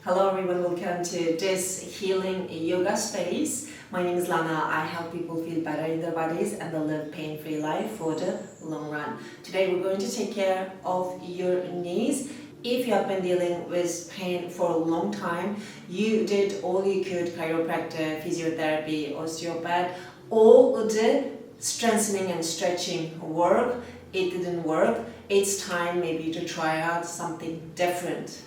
Hello everyone, welcome to this healing yoga space. My name is Lana. I help people feel better in their bodies and they live pain-free life for the long run. Today we're going to take care of your knees. If you have been dealing with pain for a long time, you did all you could, chiropractor, physiotherapy, osteopath, all the strengthening and stretching work, it didn't work. It's time maybe to try out something different,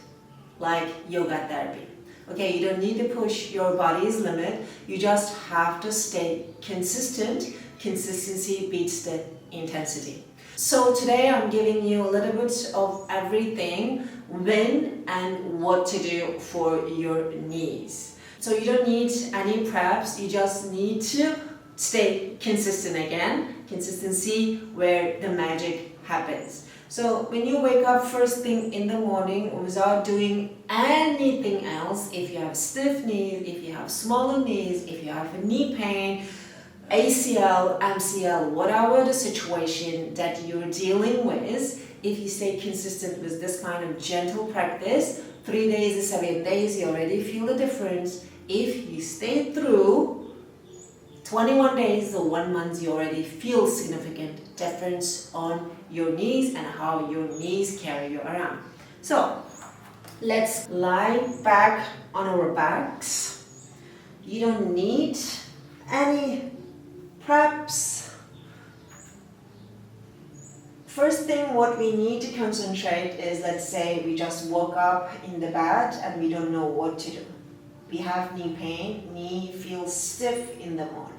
like yoga therapy. Okay, you don't need to push your body's limit, you just have to stay consistent. Consistency beats the intensity. So today I'm giving you a little bit of everything, when and what to do for your knees. So you don't need any preps, you just need to stay consistent again. Consistency where the magic happens. So when you wake up first thing in the morning without doing anything else, if you have stiff knees, if you have smaller knees, if you have a knee pain, ACL, MCL, whatever the situation that you're dealing with, if you stay consistent with this kind of gentle practice, 3 days to 7 days, you already feel the difference. If you stay through 21 days or 1 month, you already feel significant difference on your knees and how your knees carry you around. So let's lie back on our backs. You don't need any preps. First thing what we need to concentrate is, let's say we just woke up in the bed and we don't know what to do. We have knee pain, knee feels stiff in the morning.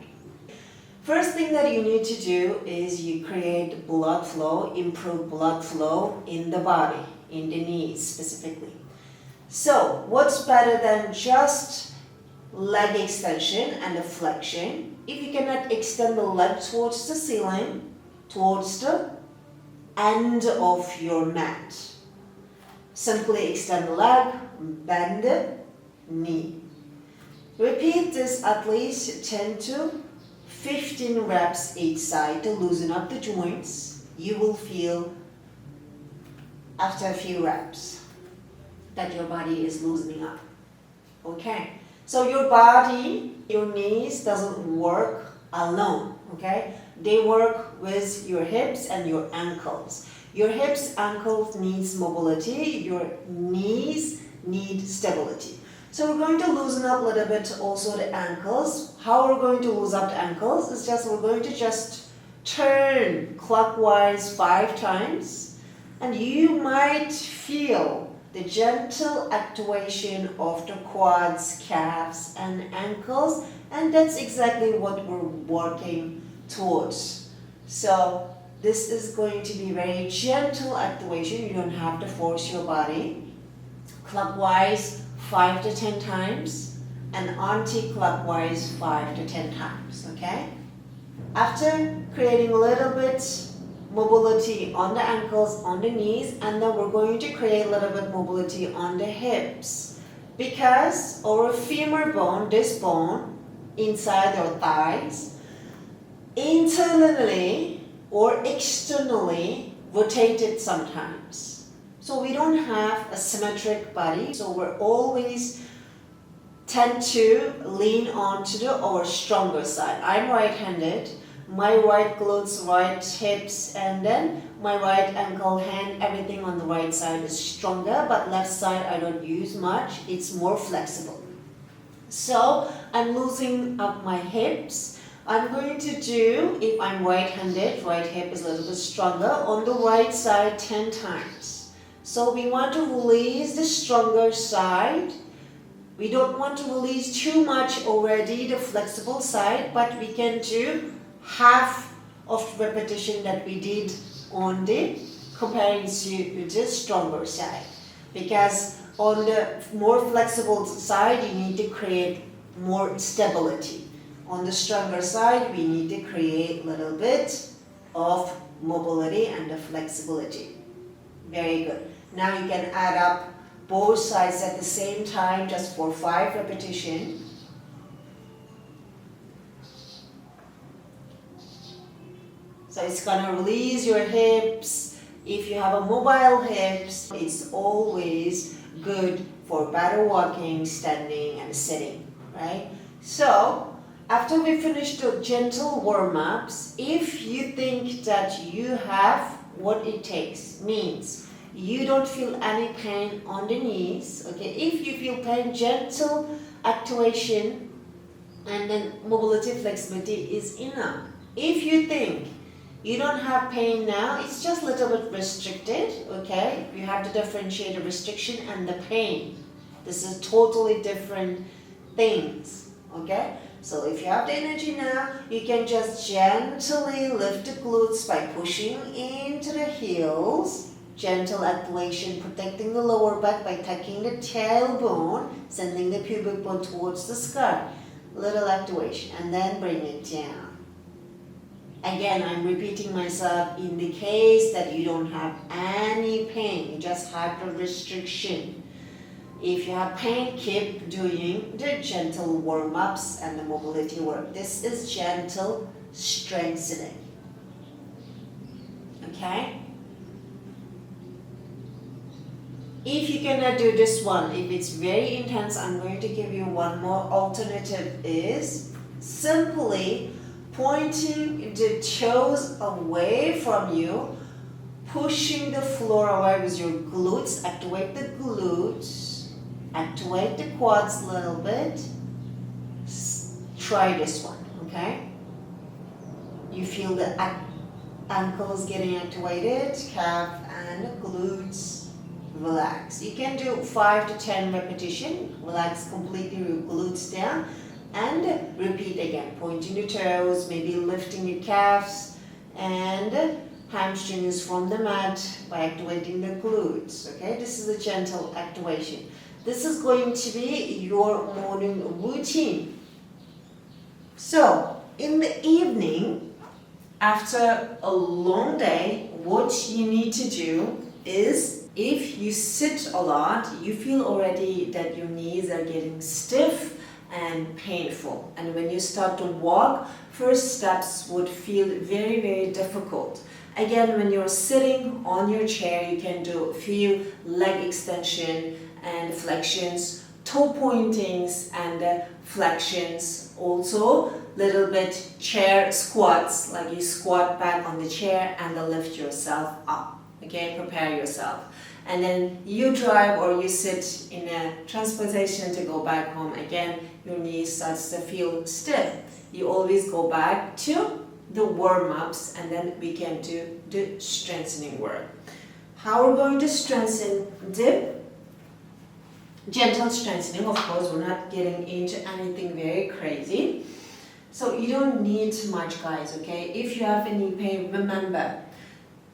First thing that you need to do is you create blood flow, improve blood flow in the body, in the knees specifically. So what's better than just leg extension and the flexion? If you cannot extend the leg towards the ceiling, towards the end of your mat, simply extend the leg, bend the knee. Repeat this at least 10 to 15 reps each side to loosen up the joints. You will feel after a few reps that your body is loosening up. Okay, so your body, your knees doesn't work alone. Okay, they work with your hips and your ankles. Your hips, ankles needs mobility, your knees need stability. So we're going to loosen up a little bit also the ankles. How we're going to loosen up the ankles is just we're going to just turn clockwise 5 times, and you might feel the gentle activation of the quads, calves and ankles, and that's exactly what we're working towards. So this is going to be very gentle activation. You don't have to force your body. Clockwise 5 to 10 times and anti-clockwise 5 to 10 times, okay? After creating a little bit mobility on the ankles, on the knees, and then we're going to create a little bit mobility on the hips, because our femur bone, this bone inside our thighs, internally or externally rotated sometimes. So we don't have a symmetric body, so we're always tend to lean on to our stronger side. I'm right-handed, my right glutes, right hips, and then my right ankle, hand, everything on the right side is stronger, but left side I don't use much, it's more flexible. So I'm loosening up my hips. I'm going to do, if I'm right-handed, right hip is a little bit stronger, on the right side 10 times. So we want to release the stronger side. We don't want to release too much already, the flexible side, but we can do half of the repetition that we did on the comparing to the stronger side. Because on the more flexible side, you need to create more stability. On the stronger side, we need to create a little bit of mobility and the flexibility. Very good. Now you can add up both sides at the same time just for 5 repetitions. So it's going to release your hips. If you have a mobile hips, it's always good for better walking, standing, and sitting, right? So, after we finish the gentle warm-ups, if you think that you have what it takes, means you don't feel any pain on the knees, okay? If you feel pain, gentle activation and then mobility, flexibility is enough. If you think you don't have pain now, it's just a little bit restricted, okay? You have to differentiate the restriction and the pain. This is totally different things, okay? So if you have the energy now, you can just gently lift the glutes by pushing into the heels. Gentle activation, protecting the lower back by tucking the tailbone, sending the pubic bone towards the sky. Little activation, and then bring it down. Again, I'm repeating myself in the case that you don't have any pain, you just have the restriction. If you have pain, keep doing the gentle warm-ups and the mobility work. This is gentle strengthening. Okay? If you cannot do this one, if it's very intense, I'm going to give you one more alternative is simply pointing the toes away from you, pushing the floor away with your glutes, activate the glutes, activate the quads a little bit. Try this one, okay? You feel the ankles getting activated, calf and glutes. Relax. You can do 5 to 10 repetitions. Relax completely your glutes down and repeat again. Pointing the toes, maybe lifting your calves and hamstrings from the mat by activating the glutes. Okay, this is a gentle activation. This is going to be your morning routine. So, in the evening, after a long day, what you need to do is, if you sit a lot, you feel already that your knees are getting stiff and painful. And when you start to walk, first steps would feel very, very difficult. Again, when you're sitting on your chair, you can do a few leg extension and flexions, toe pointings and flexions. Also, little bit chair squats, like you squat back on the chair and then lift yourself up. Okay, prepare yourself. And then you drive or you sit in a transportation to go back home. Again, your knee starts to feel stiff. You always go back to the warm-ups and then we can do the strengthening work. How we're going to strengthen the gentle strengthening, of course, we're not getting into anything very crazy. So you don't need much, guys, okay? If you have any pain, remember,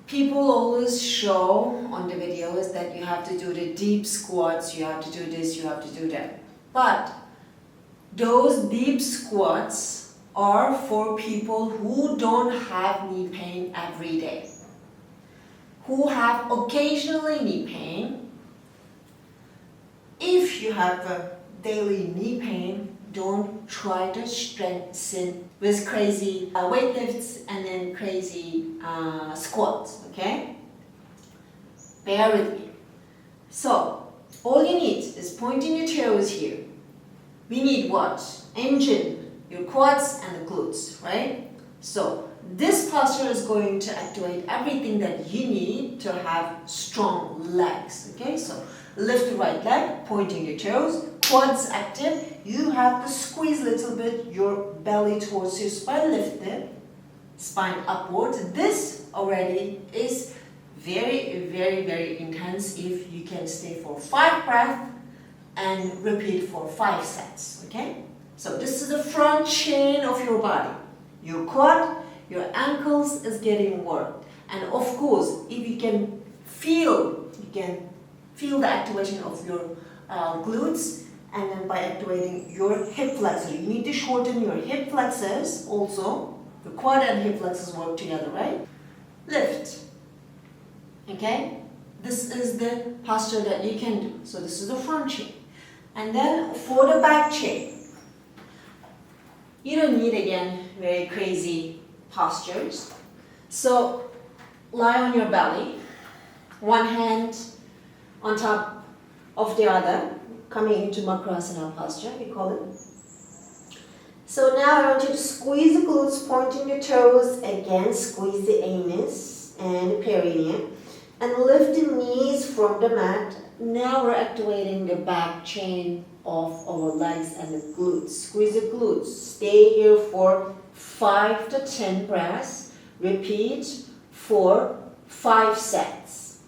people always show on the videos that you have to do the deep squats, you have to do this, you have to do that. But those deep squats are for people who don't have knee pain every day, who have occasionally knee pain. If you have a daily knee pain, don't try to strengthen with crazy weightlifts and then crazy squats, okay? Bear with me. So, all you need is pointing your toes here. We need what? Engine, your quads and the glutes, right? So, this posture is going to activate everything that you need to have strong legs, okay? So, lift the right leg, pointing your toes, quads active. You have to squeeze a little bit your belly towards your spine, lift it, spine upwards. This already is very, very, very intense if you can stay for 5 breaths and repeat for 5 sets, okay? So this is the front chain of your body. Your quad, your ankles is getting worked. And of course, if you can feel the activation of your glutes, and then by activating your hip flexor. You need to shorten your hip flexors also. The quad and hip flexors work together, right? Lift. Okay? This is the posture that you can do. So this is the front chain. And then for the back chain, you don't need, again, very crazy postures. So lie on your belly, one hand on top of the other. coming into Makrasana posture, we call it. So now I want you to squeeze the glutes, pointing the toes, again squeeze the anus and the perineum, and lift the knees from the mat. Now we're activating the back chain of our legs and the glutes. Squeeze the glutes. Stay here for 5 to 10 breaths. Repeat for 5 sets.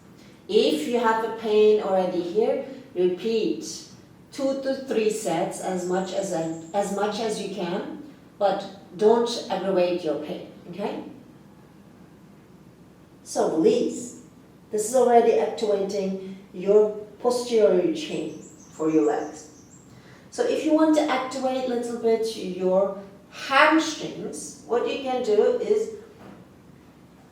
If you have a pain already here, repeat 2 to 3 sets as much as you can, but don't aggravate your pain, okay? So release. This is already activating your posterior chain for your legs. So if you want to activate a little bit your hamstrings, what you can do is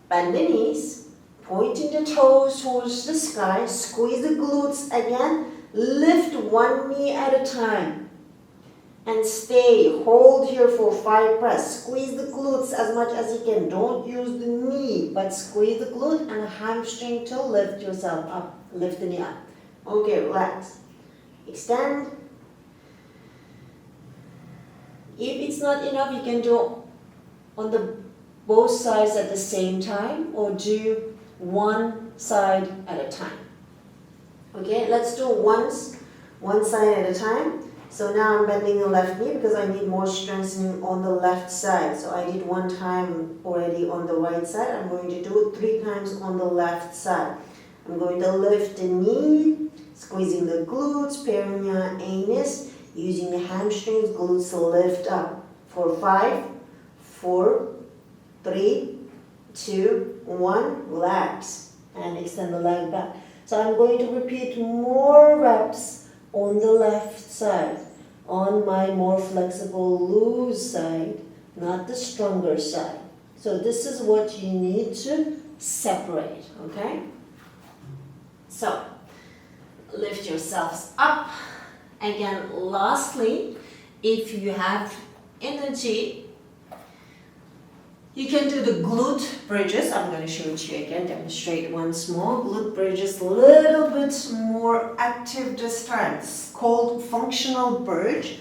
bend the knees, pointing the toes towards the sky, squeeze the glutes again, lift one knee at a time, and stay, hold here for 5 breaths. Squeeze the glutes as much as you can. Don't use the knee, but squeeze the glute and hamstring to lift yourself up, lift the knee up. Okay, relax. Extend. If it's not enough, you can do on the both sides at the same time, or do one side at a time. Okay, let's do one side at a time. So now I'm bending the left knee because I need more strengthening on the left side. So I did 1 time already on the right side. I'm going to do it 3 times on the left side. I'm going to lift the knee, squeezing the glutes, perineum, anus, using the hamstrings, glutes to lift up. For 5, 4, 3, 2, 1, relax, and extend the leg back. So I'm going to repeat more reps on the left side, on my more flexible, loose side, not the stronger side. So this is what you need to separate, okay? So, lift yourselves up. Again, lastly, if you have energy, you can do the glute bridges. I'm going to show it to you again, demonstrate once more. Glute bridges, a little bit more active this time. It's called functional bridge.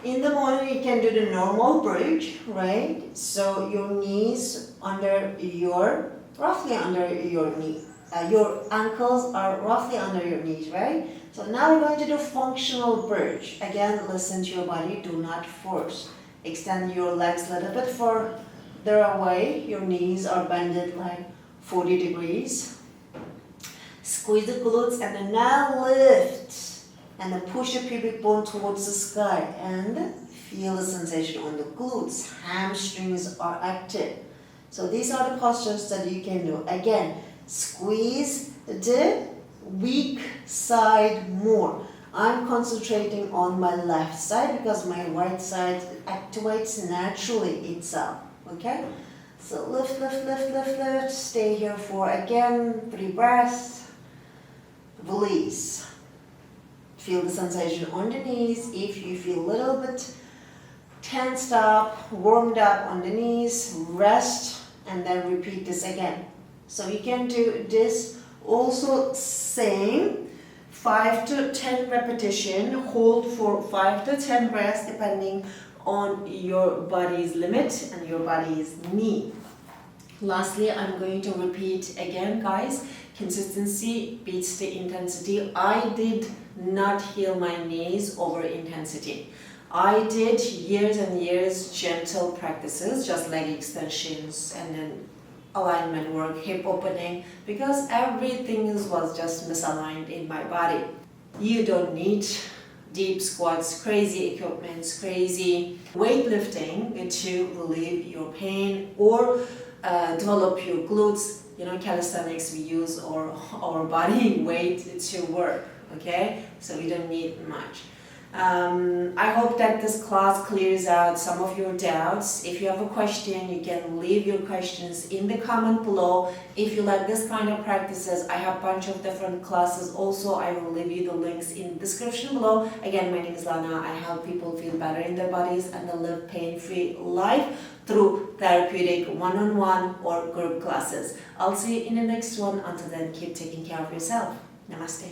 In the morning, you can do the normal bridge, right? So your knees roughly under your knee. Your ankles are roughly under your knees, right? So now we're going to do functional bridge. Again, listen to your body, do not force. Extend your legs a little bit further away. Your knees are bended like 40 degrees. Squeeze the glutes and then now lift. And then push the pubic bone towards the sky and feel the sensation on the glutes. Hamstrings are active. So these are the postures that you can do. Again, squeeze the weak side more. I'm concentrating on my left side because my right side activates naturally itself. Okay? So lift, lift, lift, lift, lift. Stay here for again 3 breaths. Release. Feel the sensation on the knees. If you feel a little bit tensed up, warmed up on the knees, rest and then repeat this again. So you can do this also same 5 to 10 repetition, hold for 5 to 10 breaths depending on your body's limit and your body's need. Lastly, I'm going to repeat again, guys, consistency beats the intensity. I did not heal my knees over intensity. I did years and years gentle practices, just leg extensions and then alignment work, hip opening, because everything was just misaligned in my body. You don't need deep squats, crazy equipments, crazy weightlifting to relieve your pain or develop your glutes. You know, calisthenics, we use our body weight to work, okay? So we don't need much. I hope that this class clears out some of your doubts. If you have a question, you can leave your questions in the comment below. If you like this kind of practices, I have a bunch of different classes also. I will leave you the links in the description below. Again, my name is Lana. I help people feel better in their bodies and live pain-free life through therapeutic one-on-one or group classes. I'll see you in the next one. Until then, keep taking care of yourself. Namaste.